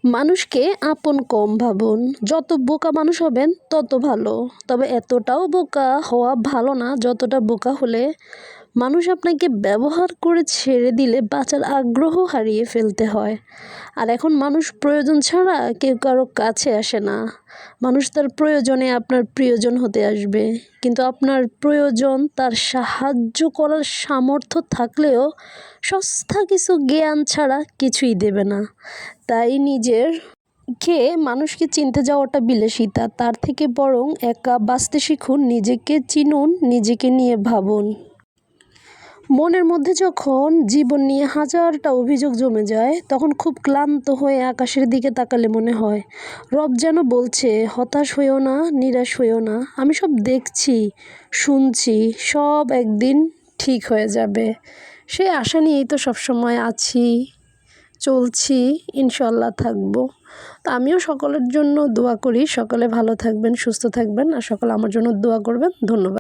মানুষকে আপন কম ভাবুন। যত বোকা মানুষ হবেন তত ভালো। তবে এতটাও বোকা হওয়া ভালো না যতটা বোকা হলে মানুষ আপনাকে ব্যবহার করে ছেড়ে দিলে বাঁচার আগ্রহ হারিয়ে ফেলতে হয়। আর এখন মানুষ প্রয়োজন ছাড়া কেউ কারো কাছে আসে না। মানুষ তার প্রয়োজনে আপনার প্রিয়জন হতে আসবে, কিন্তু আপনার প্রয়োজন তার সাহায্য করার সামর্থ্য থাকলেও সস্তা কিছু জ্ঞান ছাড়া কিছুই দেবে না। তাই মানুষকে চিনতে যাওয়াটা বিলাসিতা, তার থেকে বরং একা বাঁচতে শিখুন, নিজেকে চিনুন, নিজেকে নিয়ে ভাবুন। মনের মধ্যে যখন জীবন নিয়ে হাজারটা অভিযোগ জমে যায়, তখন খুব ক্লান্ত হয়ে আকাশের দিকে তাকালে মনে হয় রব যেন বলছে, হতাশ হইও না, নিরাশ হইও না, আমি সব দেখছি, শুনছি, সব একদিন ঠিক হয়ে যাবে। সেই আশা নিয়েই তো সবসময় আছি, চলছি, ইনশাল্লাহ থাকবো। তো আমিও সকলের জন্য দোয়া করি, সকলে ভালো থাকবেন, সুস্থ থাকবেন, আর সকলে আমার জন্য দোয়া করবেন। ধন্যবাদ।